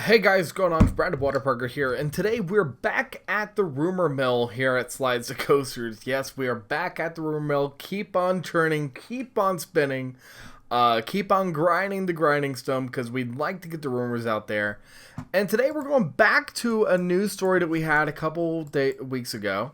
Hey guys, what's going on? It's Brandon Waterparker here, and today we're back at the rumor mill here at Slides to Coasters. Yes, we are back at the rumor mill. Keep on churning, keep on spinning, keep on grinding the grinding stone because we'd like to get the rumors out there. And today we're going back to a news story that we had a couple weeks ago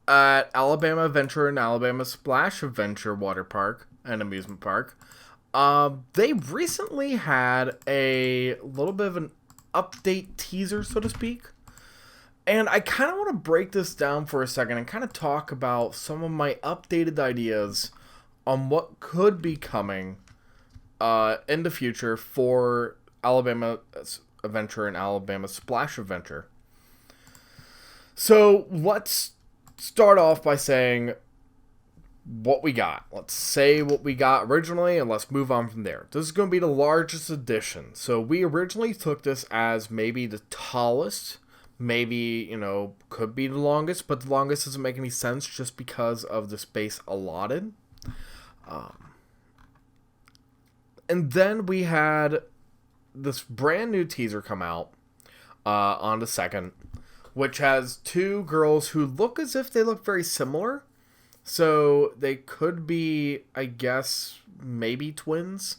at Alabama Adventurre and Alabama Splash Adventure Water Park and Amusement Park. They recently had a little bit of an update teaser, so to speak. And I kind of want to break this down for a second and kind of talk about some of my updated ideas on what could be coming in the future for Alabama Adventure and Alabama Splash Adventure. So let's start off by saying what we got. Let's say what we got originally and let's move on from there. This is going to be the largest edition. So we originally took this as maybe the tallest, maybe, could be the longest, but the longest doesn't make any sense just because of the space allotted. And then we had this brand new teaser come out on the 2nd, which has two girls who look as if they look very similar. So they could be, I guess, maybe twins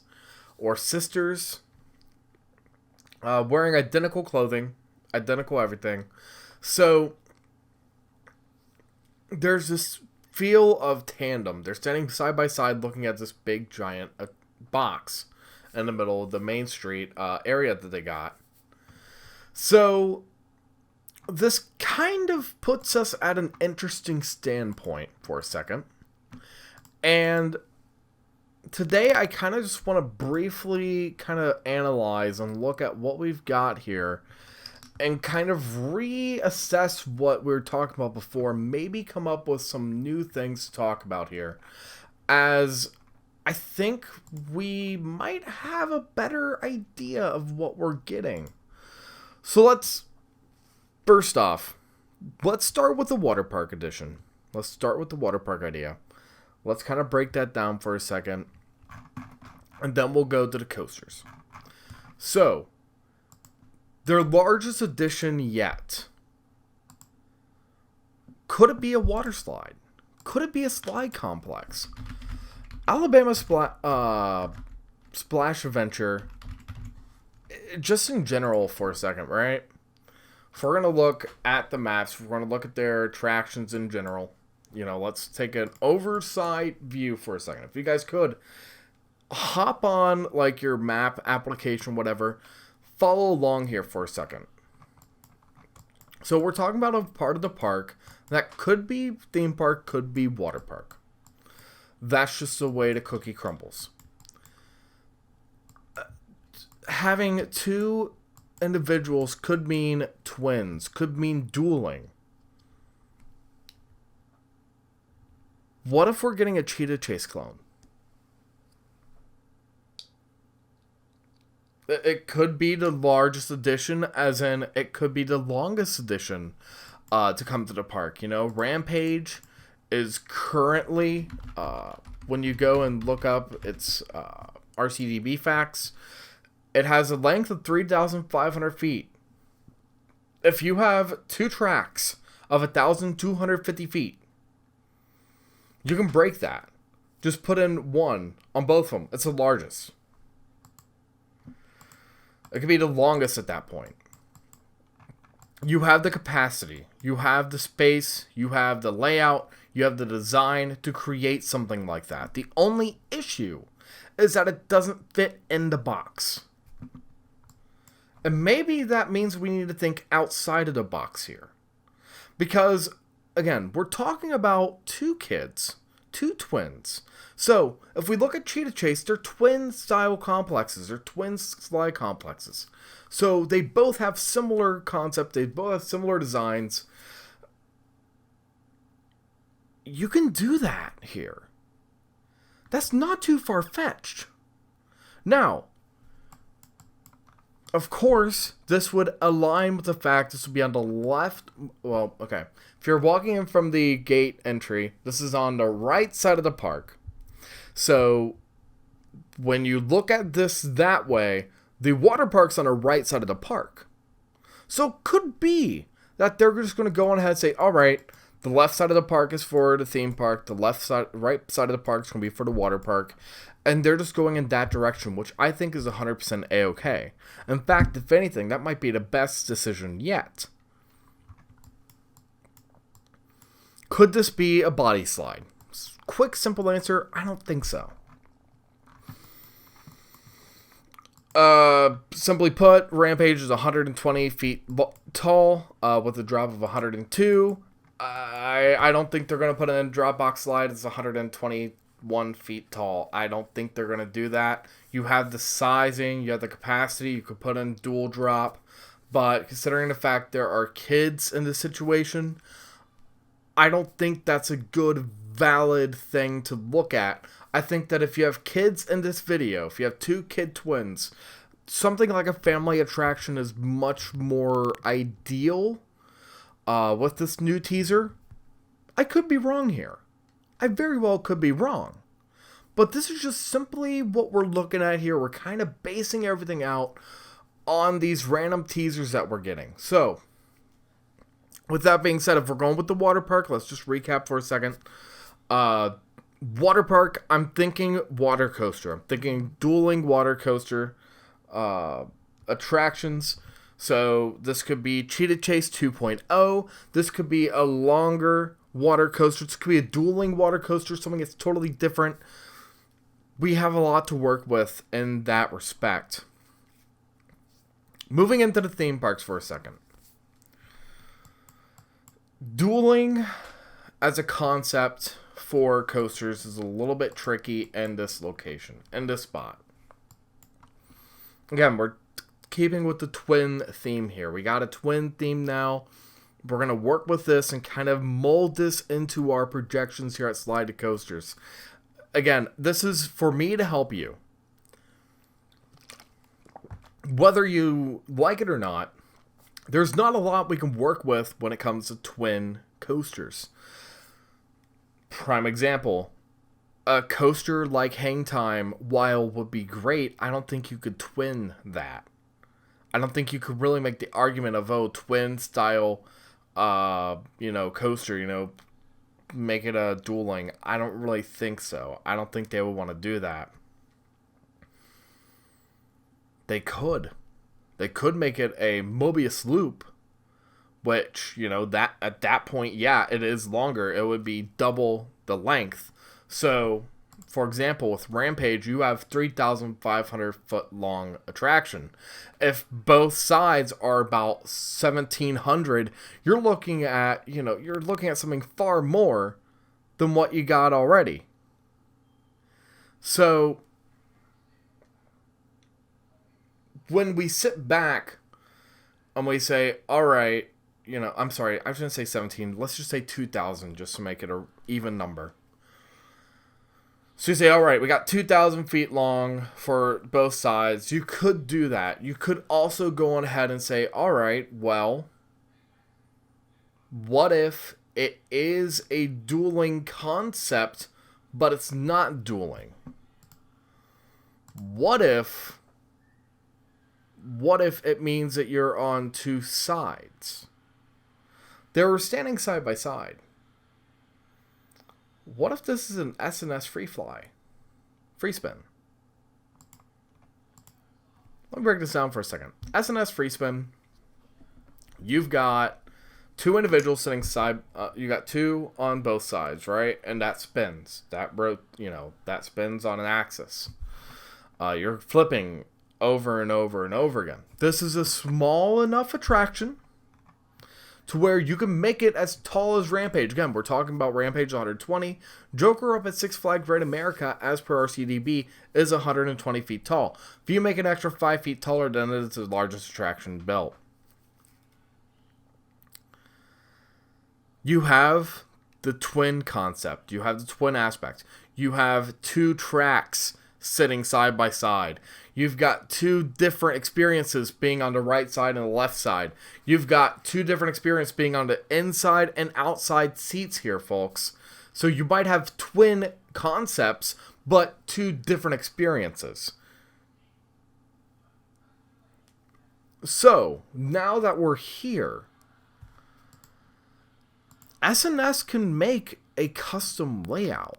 or sisters, wearing identical clothing, identical everything. So there's this feel of tandem. They're standing side by side looking at this big giant box in the middle of the main street area that they got. So this kind of puts us at an interesting standpoint for a second. And today I kind of just want to briefly kind of analyze and look at what we've got here and kind of reassess what we were talking about before. Maybe come up with some new things to talk about here, as I think we might have a better idea of what we're getting. So first off, let's start with the water park edition. Let's start with the water park idea. Let's kind of break that down for a second, and then we'll go to the coasters. So, their largest edition yet. Could it be a water slide? Could it be a slide complex? Alabama Splash Adventure, just in general for a second, right? If we're going to look at the maps, we're going to look at their attractions in general. Let's take an oversight view for a second. If you guys could, hop on your map application, whatever. Follow along here for a second. So we're talking about a part of the park that could be theme park, could be water park. That's just the way the cookie crumbles. Having two individuals could mean twins, could mean dueling. What if we're getting a Cheetah Chase clone? It could be the largest edition, as in it could be the longest edition to come to the park. Rampage is currently, when you go and look up its RCDB facts, it has a length of 3,500 feet. If you have two tracks of 1,250 feet, you can break that. Just put in one on both of them. It's the largest. It could be the longest at that point. You have the capacity. You have the space. You have the layout. You have the design to create something like that. The only issue is that it doesn't fit in the box. And maybe that means we need to think outside of the box here. Because, again, we're talking about two kids, two twins. So, if we look at Cheetah Chase, they're twin-style complexes. They're twin slide complexes. So, they both have similar concept. They both have similar designs. You can do that here. That's not too far-fetched. Now, of course, this would align with the fact this would be on the left. Well, okay. If you're walking in from the gate entry, this is on the right side of the park. So, when you look at this that way, the water park's on the right side of the park. So could be that they're just going to go on ahead and say, all right, the left side of the park is for the theme park. The right side of the park is going to be for the water park. And they're just going in that direction, which I think is 100% A-okay. In fact, if anything, that might be the best decision yet. Could this be a body slide? Quick, simple answer, I don't think so. Simply put, Rampage is 120 feet tall, with a drop of 102. I don't think they're going to put in a drop box slide. It's 121 feet tall. I don't think they're going to do that. You have the sizing, you have the capacity, you could put in dual drop, but considering the fact there are kids in this situation, I don't think that's a good, valid thing to look at. I think that if you have kids in this video, if you have two kid twins, something like a family attraction is much more ideal with this new teaser. I could be wrong here. I very well could be wrong. But this is just simply what we're looking at here. We're kind of basing everything out on these random teasers that we're getting. So, with that being said, if we're going with the water park, let's just recap for a second. Water park, I'm thinking water coaster. I'm thinking dueling water coaster attractions. So this could be Cheetah Chase 2.0. This could be a longer water coaster. This could be a dueling water coaster, something that's totally different. We have a lot to work with in that respect. Moving into the theme parks for a second. Dueling as a concept for coasters is a little bit tricky in this location, in this spot. Again, we're keeping with the twin theme here. We got a twin theme now. We're going to work with this and kind of mold this into our projections here at Slide to Coasters. Again, this is for me to help you. Whether you like it or not, there's not a lot we can work with when it comes to twin coasters. Prime example, a coaster like Hang Time, while would be great, I don't think you could twin that. I don't think you could really make the argument of, oh, twin style, coaster, make it a dueling. I don't really think so. I don't think they would want to do that. They could. They could make it a Mobius loop, which, that at that point, yeah, it is longer. It would be double the length. So, for example, with Rampage, you have 3,500 foot long attraction. If both sides are about 1,700, you're looking at something far more than what you got already. So, when we sit back and we say, all right, I'm sorry, I was going to say 17. Let's just say 2,000 just to make it an even number. So you say, all right, we got 2,000 feet long for both sides. You could do that. You could also go on ahead and say, all right, well, what if it is a dueling concept, but it's not dueling? What if it means that you're on two sides? They were standing side by side. What if this is an S&S free spin? Let me break this down for a second. S&S free spin. You've got two individuals sitting side. You got two on both sides, right? And that spins. That spins on an axis. You're flipping over and over and over again. This is a small enough attraction to where you can make it as tall as Rampage. Again, we're talking about Rampage 120. Joker up at Six Flags Great America, as per our CDB, is 120 feet tall. If you make an extra 5 feet taller, then it's the largest attraction built. You have the twin concept. You have the twin aspect. You have two tracks sitting side by side. You've got two different experiences being on the right side and the left side. You've got two different experiences being on the inside and outside seats here, folks. So you might have twin concepts, but two different experiences. So, now that we're here, SNS can make a custom layout.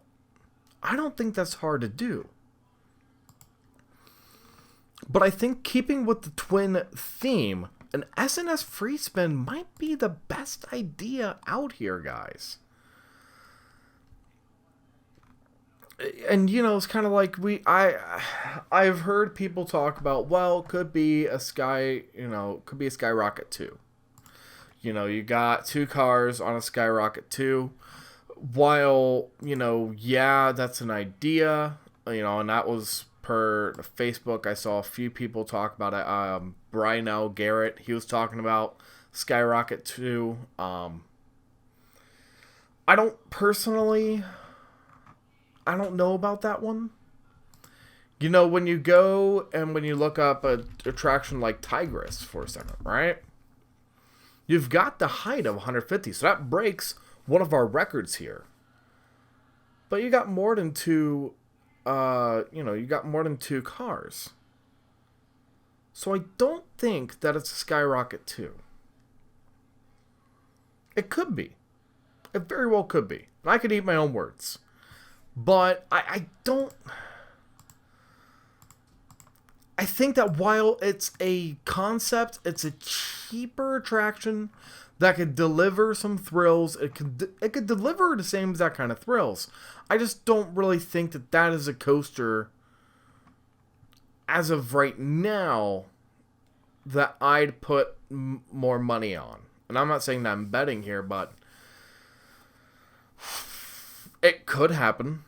I don't think that's hard to do. But I think keeping with the twin theme, an SNS free spin might be the best idea out here, guys. And you know, it's kind of like I've heard people talk about, well, could be a Skyrocket 2. You know, you got 2 cars on a Skyrocket 2. While, you know, yeah, that's an idea, you know, and that was per Facebook. I saw a few people talk about it. Brian L. Garrett, he was talking about Skyrocket 2. I don't know about that one. You know, when you go and when you look up a attraction like Tigress for a second, right? You've got the height of 150, so that breaks one of our records here. But you got more than 2, you got more than 2 cars. So I don't think that it's a Skyrocket 2. It could be. It very well could be. And I could eat my own words. But I don't... I think that while it's a concept, it's a cheaper attraction that could deliver some thrills. It could deliver the same exact kind of thrills. I just don't really think that that is a coaster, as of right now, that I'd put more money on. And I'm not saying that I'm betting here, but it could happen.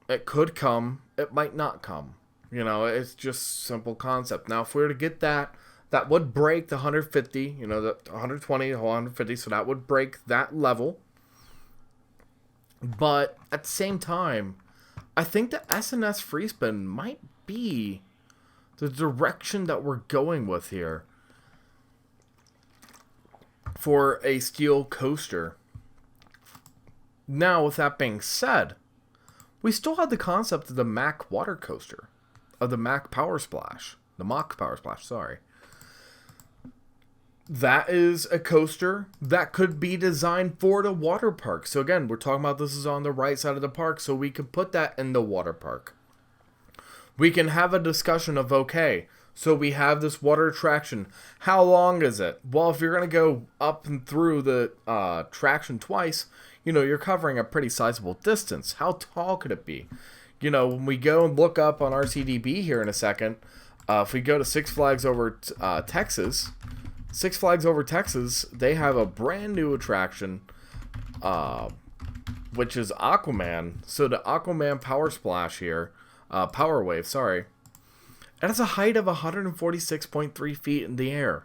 It could come. It might not come. You know, it's just simple concept. Now, if we were to get that, that would break the 150, you know, the 120, the whole 150, so that would break that level. But at the same time, I think the SNS free spin might be the direction that we're going with here for a steel coaster. Now, with that being said, we still have the concept of the Mack water coaster, of the Mack Power Splash, the Mach Power Splash, sorry. That is a coaster that could be designed for the water park. So again, we're talking about this is on the right side of the park, so we could put that in the water park. We can have a discussion of, okay, so we have this water attraction. How long is it? Well, if you're going to go up and through the attraction twice, you know, you're covering a pretty sizable distance. How tall could it be? You know, when we go and look up on RCDB here in a second, if we go to Six Flags Over Texas, Six Flags Over Texas, they have a brand new attraction, which is Aquaman. So the Aquaman Power Splash here, Power Wave, sorry. It has a height of 146.3 feet in the air.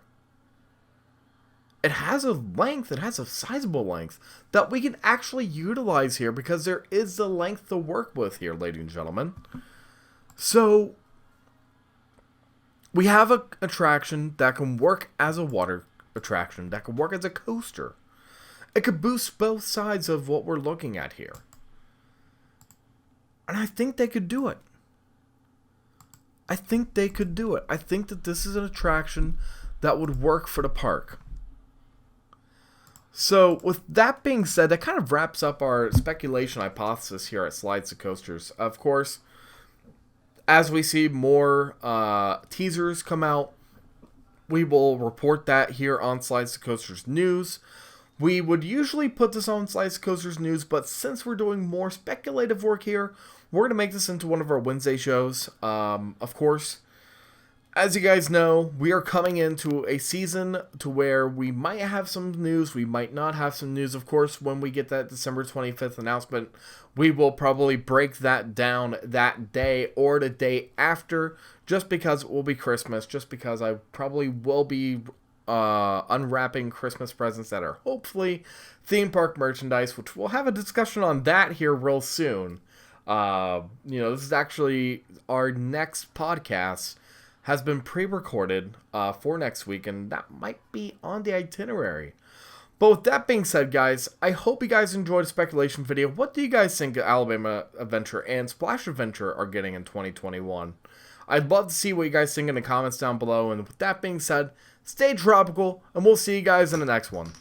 It has a length, it has a sizable length that we can actually utilize here because there is the length to work with here, ladies and gentlemen. So, we have an attraction that can work as a water attraction, that can work as a coaster. It could boost both sides of what we're looking at here. And I think they could do it. I think they could do it. I think that this is an attraction that would work for the park. So, with that being said, that kind of wraps up our speculation hypothesis here at Slides to Coasters. Of course, as we see more teasers come out, we will report that here on Slides to Coasters News. We would usually put this on Slides to Coasters News, but since we're doing more speculative work here, we're going to make this into one of our Wednesday shows. Of course, as you guys know, we are coming into a season to where we might have some news, we might not have some news. Of course, when we get that December 25th announcement, we will probably break that down that day or the day after, just because it will be Christmas, just because I probably will be unwrapping Christmas presents that are hopefully theme park merchandise, which we'll have a discussion on that here real soon. This is actually our next podcast has been pre-recorded for next week, and that might be on the itinerary. But with that being said, guys, I hope you guys enjoyed the speculation video. What do you guys think Alabama Adventure and Splash Adventure are getting in 2021? I'd love to see what you guys think in the comments down below. And with that being said, stay tropical, and we'll see you guys in the next one.